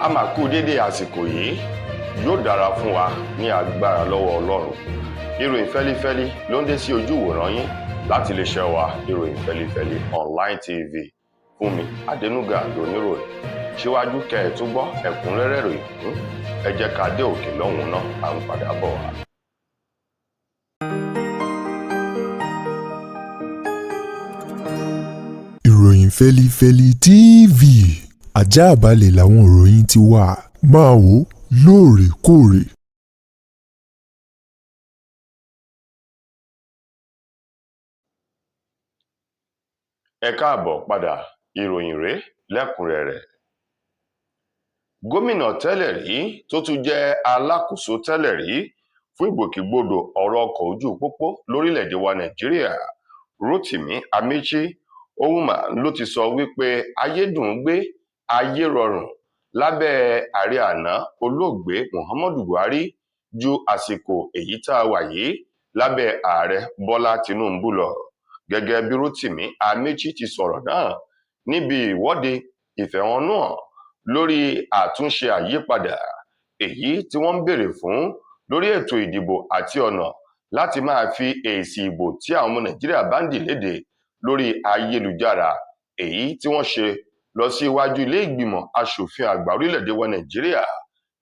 a máa kú dédé àsìkò yìí yóò dára fún wa ní agbára lọ́wọ́ Ọlọ́run. Ìròyìn fẹ́lífẹ́lí ló ń dé sí ojú ìwòran yín láti iléeṣẹ́ wa ìròyìn fẹ́lífẹ́lí online tv. Fúnmi Adénúgà lóníròyìn. Síwájú kẹ́ ẹ tún gbọ́ ẹ̀kúnrẹ́rẹ́ ìròyìn fún ẹ jẹ́ ká dé òkè lọ́hùn náà à ń padà bọ̀ wá. Ìròyìn fẹ́lífẹ́lí TV àjààbálẹ̀ làwọn ìròyìn ti wà máa wò lóòrèkóòrè. Ẹ káàbọ̀ padà, ìròyìn rèé lẹ́kùnrẹ́rẹ́. Gómìnà tẹ́lẹ̀ rí tó tún jẹ́ alákòóso tẹ́lẹ̀ rí fún ìgbòkègbodò ọ̀rọ̀ ọkọ̀ ojú pópó lórílẹ̀‐èdè wa Nàìjíríà, Rotimi Amaechi Ohuma ló ti sọ wípé ayé dùn ún gbé, ayé rọrùn lábẹ́ ààrẹ àná olóògbé Muhammadu Buhari ju àsìkò èyí tá a wà yìí lábẹ́ ààrẹ Bọ́lá Tinubu lọ. Gẹ́gẹ́ bí Rotimi Amaechi ti sọ̀rọ̀ náà níbi ìwọ́de ìfẹ̀hónúhàn lórí àtúnṣe àyípadà èyí tí wọ́n ń béèrè fún lórí ètò ìdìbò àti ọ̀nà láti máa fi èsì ìbò tí àwọn ọmọ Nàìjíríà bá ń dì léde lórí ayélujára èyí tí wọ́n ṣe lọ sí iwájú ilé ìgbìmọ̀ asòfin àgbà orílẹ̀-èdè wa Nàìjíríà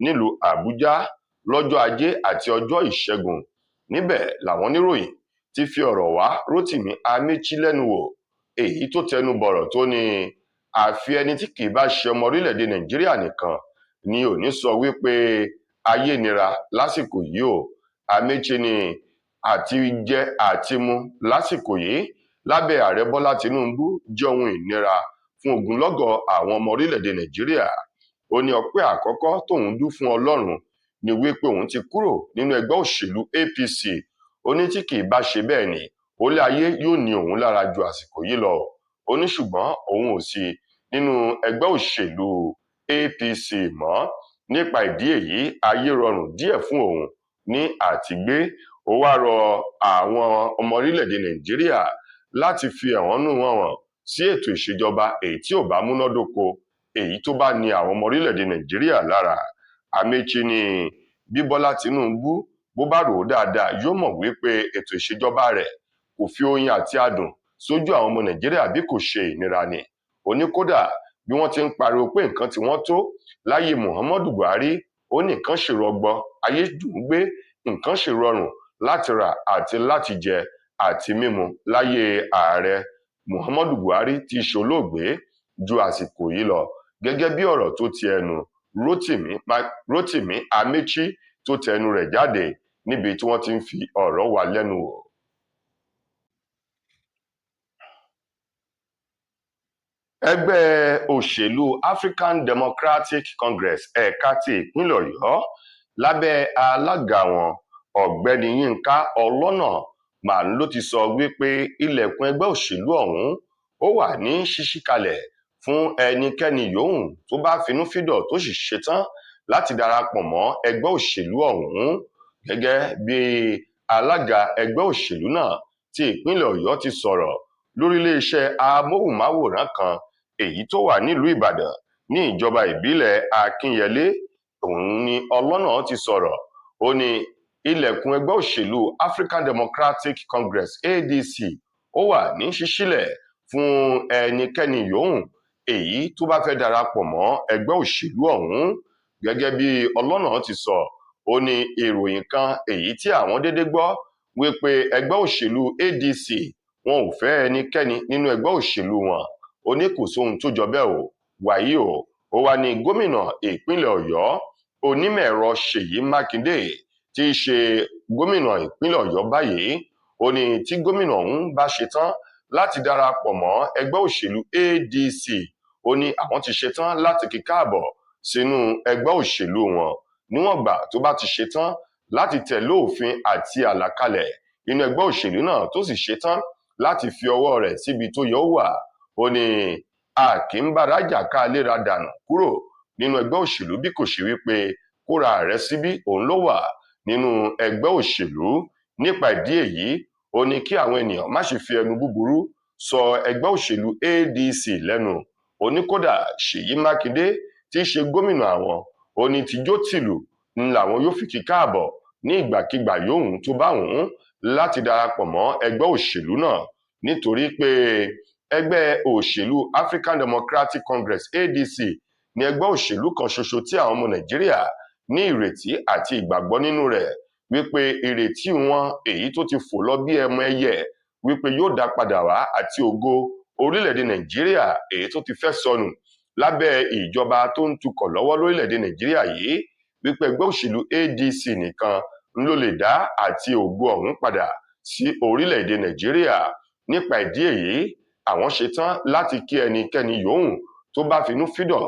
nílùú Àbújá lọ́jọ́ Ajé àti ọjọ́ Ìṣẹ́gun. Níbẹ̀ làwọn oníròyìn ti fi ọ̀rọ̀ wá Rotimi Amaechi lẹ́nu wò, èyí tó tẹnu bọ̀rọ̀ tó ní àfi ẹni tí kì í bá ṣe ọmọ orílẹ̀-èdè Nàìjíríà nìkan ni ò ní sọ wípé ayé nira lásìkò yìí o. Amaechi ni àti jẹ àti mu lásìkò yìí lábẹ́ ààrẹ Bọ́lá Tinubu jẹ́ ohun ìnira fún ogunlọ́gọ̀ àwọn ọmọ orílẹ̀-èdè Nàìjíríà. Ó ní ọpẹ́ àkọ́kọ́ tóun dú fún Ọlọ́run ni wípé òun ti kúrò nínú ẹgbẹ́ òṣèlú APC. Ó ní tí kì í bá ṣe bẹ́ẹ̀ ni ó lé ayé yóò ní òun lára ju àsìkò yìí lọ. Ó ní ṣùgbọ́n òun ò sí nínú ẹgbẹ́ òṣèlú APC mọ́. Nípa ìdí èyí ayé rọrùn díẹ̀ fún òun ní àtìgbé. Ó wá rọ àwọn ọmọ orílẹ̀-èdè Nàìjíríà láti fi ẹ̀hónú wọn hàn sí ètò ìṣèjọba èyí tí ò bá múnádóko, èyí tó bá ní àwọn ọmọ orílẹ̀-èdè Nàìjíríà lára. Amaechi ní bí Bọ́lá Tinubu bó bá rò ó dáadáa yóò mọ̀ wípé ètò ìṣèjọba rẹ̀ kò fi oyin àti adùn sójú àwọn ọmọ Nàìjíríà bí kò ṣe ìnira ni. Ó ní kódà bí wọ́n ti ń pariwo pé nǹkan tí wọ́n tó láyé Muhammadu Buhari, ó ní nǹkan ṣe rọgbọ, ayé dùn ún gbé, nǹkan ṣe rọrùn láti rà àti láti jẹ àti mímu láyé ààrẹ Muhammadu Buhari tí í ṣolóògbé ju àsìkò yìí lọ. Gẹ́gẹ́ bí ọ̀rọ̀ tó ti ẹnu Rotimi Amaechi tó tẹnu rẹ̀ jáde níbi tí wọ́n ti ń fi ọ̀rọ̀ wá lẹ́nu wò. Ẹgbẹ́ òṣèlú African Democratic Congress ẹ̀ka ti ìpínlẹ̀ Ọ̀yọ́ lábẹ́ alága wọn ọ̀gbẹ́ni Yínká Ọlọ́nà ló ti sọ wípé ilẹ̀kùn ẹgbẹ́ òṣèlú ọ̀hún ó wà ní ṣíṣí kalẹ̀ fún ẹnikẹ́ni yòówù tó bá finúfídọ̀ tó sì ṣetán láti darapọ̀ mọ́ ẹgbẹ́ òṣèlú ọ̀hún. Gẹ́gẹ́ bí alága ẹgbẹ́ òṣèlú náà ti ìpínlẹ̀ Ọ̀yọ́ ti sọ̀rọ̀ lórí iléeṣẹ́ amóhùnmáwòrán kan èyí tó wà nílùú Ìbàdàn ní ìjọba ìbílẹ̀ Akínyẹlé. Òun ni Ọlọ́nà ti sọ̀rọ̀. Ó ní ilẹ̀kùn ẹgbẹ́ òṣèlú African Democratic Congress ADC ó wà ní ṣíṣílẹ̀ fún ẹnikẹ́ni yòówù èyí tó bá fẹ́ darapọ̀ mọ́ ẹgbẹ́ òṣèlú ọ̀hún. Gẹ́gẹ́ bí Ọlọ́nà ti sọ, ó ní ìròyìn kan èyí tí àwọn dédé gbọ́ wípé ẹgbẹ́ òṣèlú ADC wọn ò fẹ́ ẹnikẹ́ni nínú ẹgbẹ́ òṣèlú wọn. Ó ní kò sóhun tó jọ bẹ́ẹ̀ o. Wàyí o, ó wá ní gómìnà ìpínlẹ̀ Ọ̀yọ́ onímọ̀-ẹ̀rọ Ṣèyí Mákindé tí í ṣe gómìnà ìpínlẹ̀ Ọ̀yọ́ báyìí. Ó ní tí gómìnà ọ̀hún bá ṣetán láti darapọ̀ mọ́ ẹgbẹ́ òṣèlú ADC, ó ní àwọn ti ṣetán láti kí káàbọ̀ sínú ẹgbẹ́ òṣèlú wọn níwọ̀n gbà tó bá ti ṣetán láti tẹ̀lé òfin àti àlàkalẹ̀ inú ẹgbẹ́ òṣèlú náà tó sì ṣetán láti fi ọwọ́ rẹ̀ síbi tó yẹ ó wà. Ó ní a kì í bára jà ká léra dànù kúrò nínú ẹgbẹ́ òṣèlú bí kò ṣe wípé kóra rẹ̀ síbí òun ló wà nínú ẹgbẹ́ òṣèlú. Nípa ìdí èyí, ó ní kí àwọn ènìyàn má ṣe fi ẹnu búburú sọ ẹgbẹ́ òṣèlú ADC lẹ́nu. Ó ní kódà Ṣèyí Mákindé tí í ṣe gómìnà àwọn ó ní tijó tìlù ń làwọn yóò fi kí káàbọ̀ ní ìgbàkigbà yòówù tó bá wù ú láti darapọ̀ mọ́ ẹgbẹ́ òṣèlú náà, nítorí pé ẹgbẹ́ òṣèlú African Democratic Congress ADC ní ẹgbẹ́ òṣèlú kan ṣoṣo tí àwọn ọmọ Nàìjíríà ní ìrètí àti ìgbàgbọ́ nínú rẹ̀ wípé ìrètí wọn èyí tó ti fò lọ bí ẹmọ ẹyẹ wípé yóò dá padà wá àti ògo orílẹ̀-èdè Nàìjíríà èyí tó ti fẹ́ sọnù lábẹ́ ìjọba tó ń tukọ̀ lọ́wọ́ lórílẹ̀-èdè Nàìjíríà yìí, wípé ẹgbẹ́ òṣèlú ADC nìkan ló lè dá àti ògo ọ̀hún padà sí orílẹ̀-èdè Nàìjíríà. Nípa ìdí èyí, àwọn ṣetán láti kí ẹnikẹ́ni yòówù tó bá finú fídọ̀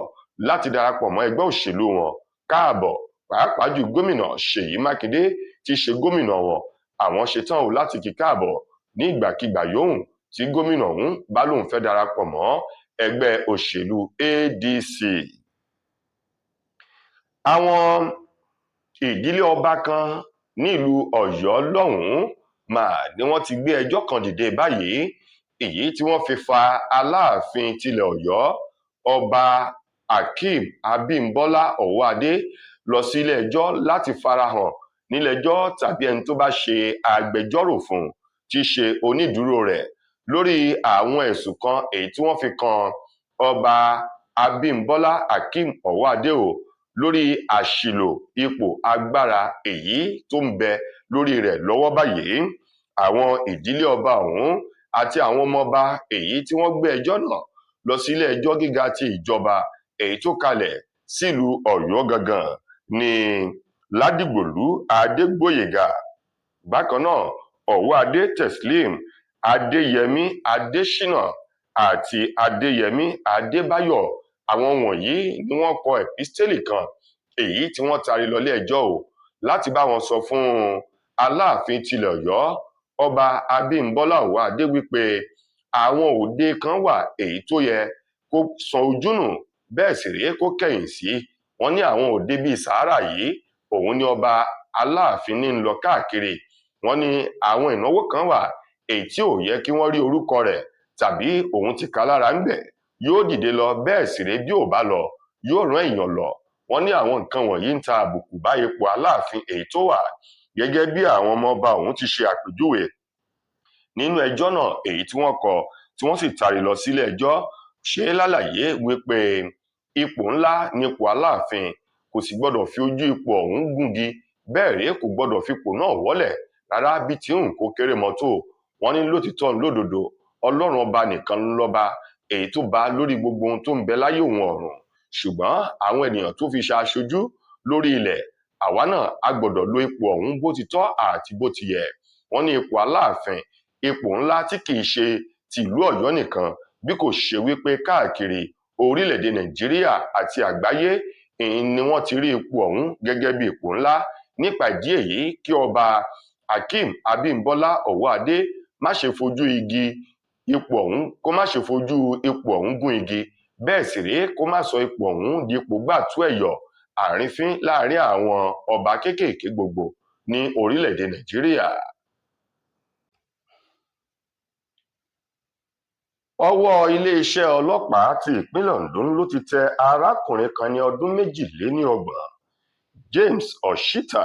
láti darapọ̀ mọ́ ẹgbẹ́ òṣèlú wọn káàbọ̀, pàápàá jù gómìnà Ṣèyí Mákindé tí í ṣe gómìnà wọn. Àwọn ṣetán láti kí káàbọ̀ ní ìgbàkigbà yòówù tí gómìnà ọ̀hún bá lóun fẹ́ darapọ̀ mọ́ ẹgbẹ́ òṣèlú ADC. Àwọn ìdílé ọba kan nílùú Ọ̀yọ́ lọ́hùn-ún ni wọ́n ti gbé ẹjọ́ kan dìde báyìí, èyí tí wọ́n fi fa Aláàfin tilẹ̀ Ọ̀yọ́ Ọba Hakeem Abímbọ́lá Ọwọ́adé lọ sí ilé-ẹjọ́ láti farahàn nílé-ẹjọ́ tàbí ẹni tó bá ṣe agbẹjọ́rò fún tí í ṣe onídùúró rẹ̀ lórí àwọn ẹ̀sùn kan èyí tí wọ́n fi kan Ọba Abímbọ́lá Hakeem Ọwọ́adé lórí àṣìlò ipò agbára èyí tó ń bẹ lórí rẹ̀ lọ́wọ́ báyìí. Àwọn ìdílé ọba ọ̀hún àti àwọn ọmọọba èyí tí wọ́n gbé ẹjọ́ náà lọ sí ilé-ẹjọ́ gíga ti ìjọba èyí tó kalẹ̀ sílùú Ọ̀yọ́ gangan ní Ládìgbòlú Adégbóyèga. Bákan náà, Ọwọ́adé Teslim, Adéyẹmí Adésínà àti Adéyẹmí Adébáyọ̀, àwọn wọ̀nyí ni wọ́n kọ ẹ̀písítélì kan èyí tí wọ́n taari lọ ilé-ẹjọ́ láti bá wọn sọ fún Aláàfin tilẹ̀ Ọ̀yọ́ Ọba Abímbọ́lá Ọwọ́adé wípé àwọn òde kan wà èyí tó yẹ kó san ojú nù bẹ́ẹ̀ sì rèé kó kẹ̀yìn sí. Wọ́n ní àwọn òde bíi sàárà yìí òun ni ọba Aláàfin ní ń lọ káàkiri. Wọ́n ní àwọn ìnáwó kan wà èyí tí ò yẹ kí wọ́n rí orúkọ rẹ̀ tàbí òun ti ká lára ń bẹ̀, yóò dìde lọ, bẹ́ẹ̀ sì rèé bí ò bá lọ yóò rán èèyàn lọ. Wọ́n ní àwọn nǹkan wọ̀nyí ń ta àbùkù bá ipò Aláàfin èyí tó wà, gẹ́gẹ́ bí àwọn ọmọọba ọ̀hún ti ṣe àpèjúwe nínú ẹjọ́ náà èyí tí wọ́n kọ tí wọ́n sì taari lọ sílé ẹjọ́. Ṣe lálàyé wípé ipò ńlá nípò Aláàfin, kò sì gbọdọ̀ fi ojú ipò ọ̀hún gúngi, bẹ́ẹ̀ rèé kò gbọdọ̀ fipò náà wọ́lẹ̀ rárá bí tí ń kó kéré mọ́tò. Wọ́n ní lótìtọ́ lódodo Ọlọ́run ọba nìkan lọ́ba èyí tó bá lórí gbogbo ohun tó ń bẹ láyé òun ọ̀run, ṣùgbọ́n àwọn ènìyàn tó fi ṣaṣojú lórí ilẹ̀, àwa náà a gbọdọ̀ lo ipò ọ̀hún bó ti tọ́ àti bó ti yẹ. Wọ́n ní ipò Aláàfin ipò ńlá tí kìí ṣe ti ìlú Ọ̀yọ́ nìkan, bí kò ṣe wípé káàkiri orílẹ̀-èdè Nàìjíríà àti àgbáyé ni wọ́n ti rí ipò ọ̀hún gẹ́gẹ́ bí ipò ńlá. Nípa ìdí èyí, kí Ọba Hakeem Abímbọ́lá Ọwọ́adé má ṣe fojú ipò ọ̀hún gún igi, bẹ́ẹ̀ sì rèé kó má sọ ipò ọ̀hún di ipò gbàtú ẹ̀yọ̀ àrífín láàrin àwọn ọba kéékèèké gbogbo ní orílẹ̀-èdè Nàìjíríà. Ọwọ́ iléeṣẹ́ ọlọ́pàá ti ìpínlẹ̀ Ondo ló ti tẹ arákùnrin kan ní ọdún 32, James Oshita.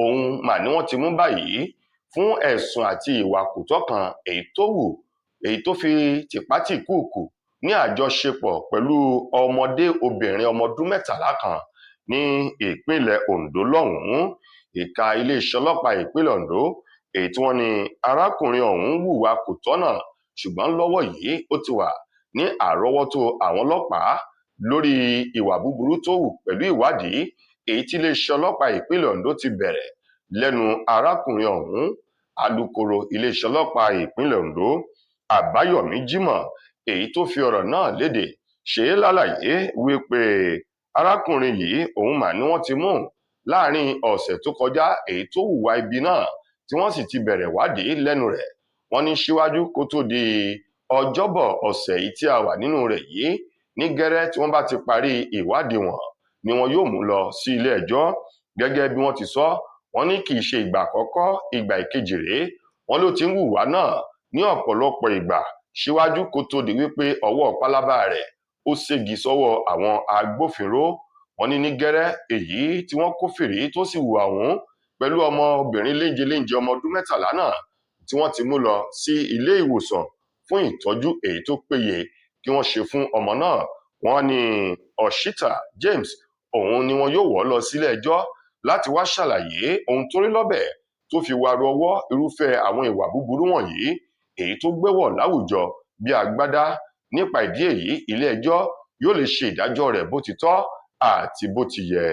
Òun ni wọ́n ti mú báyìí fún ẹ̀sùn àti ìwà kò tọ́ kan èyí tó fi tìpátìkúùkù ní àjọṣepọ̀ pẹ̀lú ọmọdé obìnrin ọmọ ọdún 13 kan ní ìpínlẹ̀ Ondo lọ́hùn-ún. Ẹ̀ka iléeṣẹ́ ọlọ́pàá ìpínlẹ̀ Ondo èyí tí wọ́n ní arákùnrin ọ̀hún hùwà kò tọ́nà, ṣùgbọ́n lọ́wọ́ yìí ó ti wà ní àrọ́wọ́tó àwọn ọlọ́pàá lórí ìwà búburú tó hù pẹ̀lú ìwádìí èyí tí iléeṣẹ́ ọlọ́pàá ìpínlẹ̀ Ondo ti bẹ̀rẹ̀ lẹ́nu arákùnrin ọ̀hún. Alukoro iléeṣẹ́ ọlọ́pàá ìpínlẹ̀ Ondo Àbáyọ̀mí Jímọ̀ èyí tó fi ọ̀rọ̀ náà léde ṣe lálàyé wípé arákùnrin yìí òun ni wọ́n ti mú láàrin ọ̀sẹ̀ tó kọjá èyí tó hùwà ibi náà tí wọ́n sì ti bẹ̀rẹ̀ wádìí lẹ́nu rẹ̀. Wọ́n ní síwájú kó tó di ọjọ́bọ̀ ọ̀sẹ̀ yìí tí a wà nínú rẹ̀ yìí, ní gẹ́rẹ́ tí wọ́n bá ti parí ìwádìí wọn ni wọn yóò mú lọ sí ilé ẹjọ́. Gẹ́gẹ́ bí wọ́n ti sọ, wọ́n ní kì í ṣe ìgbà àkọ́kọ́, ìgbà ìkejì rèé. Wọ́n ló ti ń hùwà náà ní ọ̀pọ̀lọpọ̀ ìgbà síwájú kó tó di wípé ọwọ́ pálábá rẹ̀ ó ségi sọ́wọ́ àwọn agbófinró. Wọ́n ní ní gẹ́rẹ́ èyí tí wọ́n kófìrí tó sì hùwà ọ̀hún pẹ̀lú ọmọbìnrin léńjeléńje ọmọ ọdún 13 náà tí wọ́n ti mú lọ sí ilé ìwòsàn fún ìtọ́jú èyí tó péye kí wọ́n ṣe fún ọmọ náà. Wọ́n ní Oshita James òun ni wọn yóò wọ́ lọ sílé ẹjọ́ láti wá ṣàlàyé ohun tó rí lọ́bẹ̀ tó fi wá rọwọ́ irúfẹ́ àwọn ìwà búburú wọ̀nyí èyí tó gbéwọ̀ láwùjọ bí agbádá. Nípa ìdí èyí ilé ẹjọ́ yóò lè ṣe ìdájọ́ rẹ̀ bó ti tọ́ àti bó ti yẹ.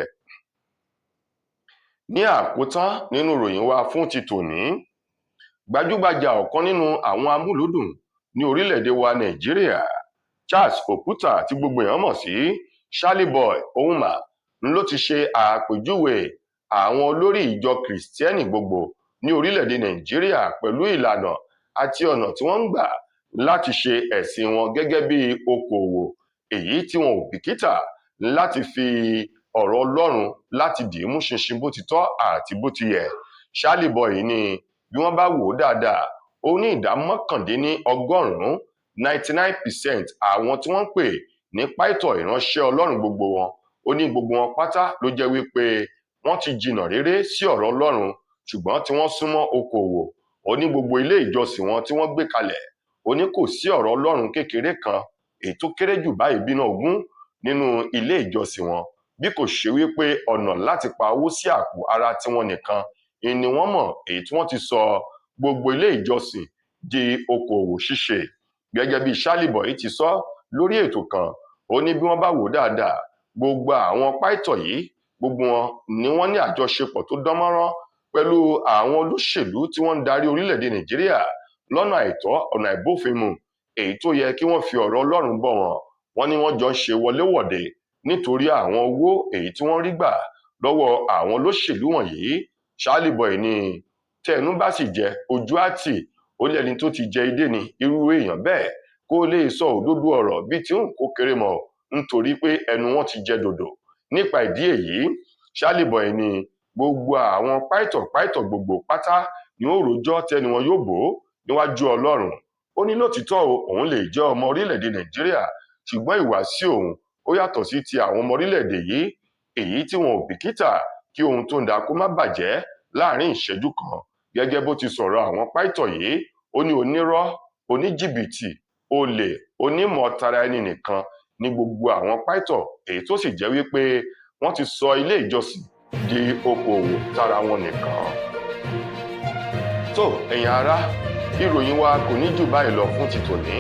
Ní àkótán nínú ìròyìn wa fún ti tòní, gbajúgbajà ọ̀kan nínú àwọn amúlùúdùn ní orílẹ̀-èdè wa Nàìjíríà, Charles Oputa tí gbogbo èèyàn mọ̀ sí Charlie Boy Ouma ló ti ṣe àpèjúwe àwọn olórí ìjọ kìrìsìtẹ́nì gbogbo ní orílẹ̀-èdè Nàìjíríà pẹ̀lú ìlànà àti ọ̀nà tí wọ́n ń gbà láti ṣe ẹ̀sìn wọn gẹ́gẹ́ bí okòòwò èyí tí wọn ò bìkítà láti fi ọ̀rọ̀ Ọlọ́run láti dì í mú ṣinṣin bó ti tọ́ àti bó ti yẹ. Charlie Boy ní bí wọ́n bá wò ó dáadáa ó ní ìdá 99% 99% àwọn tí wọ́n ń pè ní pàìtọ̀ ìránṣẹ́ Ọlọ́run gbogbo wọn ó ní gbogbo wọn pátá ló jẹ́ wípé wọ́n ti jìnnà réré sí ọ̀rọ̀ Ọlọ́run ṣùgbọ́n tí wọ́n súnmọ́ okòòwò. Ó ní gbogbo ilé ìjọsìn wọn tí wọ́n gbé kalẹ̀ ó ní kò sí ọ̀rọ̀ Ọlọ́run kékeré kan èyí tó kéré jù báyìí bínú ogún nínú ilé ìjọsìn wọn bí kò ṣe wípé ọ̀nà láti pa owó sí àpò ara tiwọn nìkan ni wọ́n mọ̀ èyí tí wọ́n ti sọ gbogbo ilé ìjọsìn di okòòwò ṣíṣe. Gẹ́gẹ́ bí Charlie Boy ti sọ lórí ètò kan ó ní bí wọ́n bá wò dáadáa gbogbo àwọn pàìtọ̀ yìí gbogbo wọn ni wọ́n ní àjọṣepọ̀ tó dánmọ́rán pẹ̀lú àwọn olóṣèlú tí wọ́n ń darí orílẹ̀-èdè Nàìjíríà lọ́nà àìtọ́ ọ̀nà àìbófinmu èyí tó yẹ kí wọ́n fi ọ̀rọ̀ Ọlọ́run bọ̀ wọ́n. Wọ́n ní wọ́n jọ ń ṣe wọléwọ̀de nítorí àwọn owó èyí tí wọ́n rí gbà lọ́wọ́ àwọn olóṣèlú wọ̀nyí. Charlie Boy ní tẹnu bá sì jẹ ojú àtì ó lẹ́ni tó ti jẹ idé ni irú èèyàn bẹ́ẹ̀ kó lè sọ òdodo ọ̀rọ̀ bí tí òun kó kéré mọ́ nítorí pé ẹnu wọn ti jẹ dòdò. Nípa ìdí èyí Charlie Boy ní gbogbo àwọn pàìtọ̀ gbogbo pátá ni ó rojọ́ tẹnu wọn yóò bò níwájú Ọlọ́run. Ó ní lótìítọ́ òun lè jẹ́ ọmọ orílẹ̀-èdè Nàìjíríà ṣùgbọ́n ìwàsí òun ó yàtọ̀ sí ti àwọn ọmọ orílẹ̀-èdè yìí èyí tí wọn ò bìkítà kí ohun tó ń da kó má bàjẹ́ láàrin ìṣẹ́jú kan. Gẹ́gẹ́ bó ti sọ̀rọ̀ àwọn pàìtọ̀ yìí ó ní onírọ́ oníjìbìtì olè onímọ̀ tara ẹni nìkan ní gbogbo àwọn pàìtọ̀ èyí tó sì jẹ́ wípé wọ́n ti sọ ilé ìjọsìn di okòòwò tara wọn nìkan. Tó ẹ̀yin ará ìròyìn wa kò ní jù báyìí lọ fún ti tòní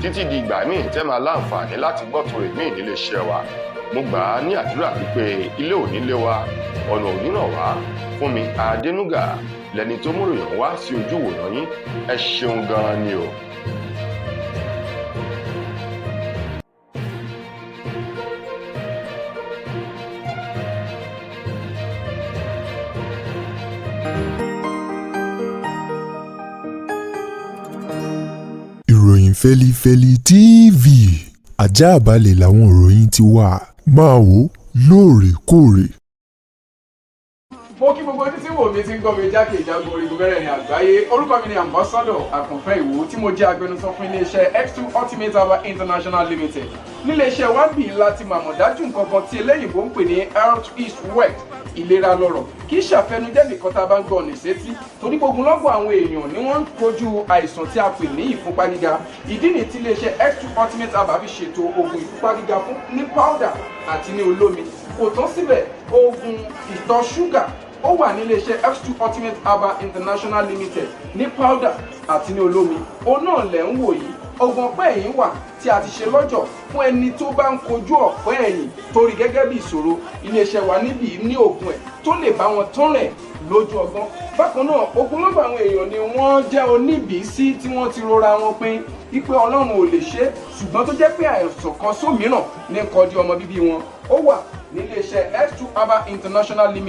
títí di ìgbà míì tẹ́ máa láǹfààní láti gbọ́ tó rè míì nílé iṣẹ́ wa. Mo gbà á ní àdúrà wípé ilé ò ní lé wa ọ̀nà ò ní ràn wá. Fúnmi Adénúgà lẹni tó mú ìròyìn wá sí ojú ìwòran yín. Ẹ ṣeun gan-an ni o. Ìròyìn Fẹ́lifẹ́li TV àjààbálẹ̀ làwọn ìròyìn ti wà máa wò lóòrèkóòrè. Mo kí gbogbo ojú tí wò mí ti ń gbọ́ mi jákèjádò orígun mẹ́rẹ̀ẹ̀rin àgbáyé. Orúkọ mi ni Ambassador Àkànfẹ́ Ìwò tí mo jẹ́ agbẹnusọ fún iléeṣẹ́ X2 Ultimate Herbal International Limited. Níléeṣẹ́ wa bí láti màmọ̀ dájú nǹkan kan tí eléyìnbó ń pè ní health is wealth, ìlera lọ́rọ̀. Kì í ṣàfẹnujẹ́ nìkan tá a bá ń gbọ́ ọ̀nì sétí torí gbogbo lọ́gbọ̀n àwọn èèyàn ni wọ́n ń kojú àìsàn tí a pè ní ìfúnpá gíga. Ìdí nìyí tí iléeṣẹ́ X2 Ultimate Herbal fi ṣètò oògùn ìfúnpá gíga fún ní powder àti ní olómi. Kò tán síbẹ̀, oògùn ìtọ̀ ṣúgà ó wà ní iléeṣẹ́ X2 Ultimate Herbal International Limited ní powder àti ní olómi. Òun náà lẹ̀ ń wò yìí. Oògùn ọ̀pẹ́ ẹ̀yìn wà tí a ti ṣe lọ́jọ̀ fún ẹni tó bá ń kojú ọ̀pẹ́ ẹ̀yìn torí gẹ́gẹ́ bí ìṣòro. Iléeṣẹ́ wa níbí ní oògùn ẹ̀ tó lè bá wọn tán rẹ̀ lójú ọgbọ́n. Bákan náà ogunlọ́gọ̀ àwọn èèyàn ni wọ́n jẹ́ oníbìísí tí wọ́n ti rora wọn pín wípé Ọlọ́run ò lè ṣe ṣùgbọ́n tó jẹ́ pé àìsàn kan sómìíràn ní kọjú ọmọ bíbí wọn. Ó wà ní iléeṣẹ́ X2 Herbal International Limited.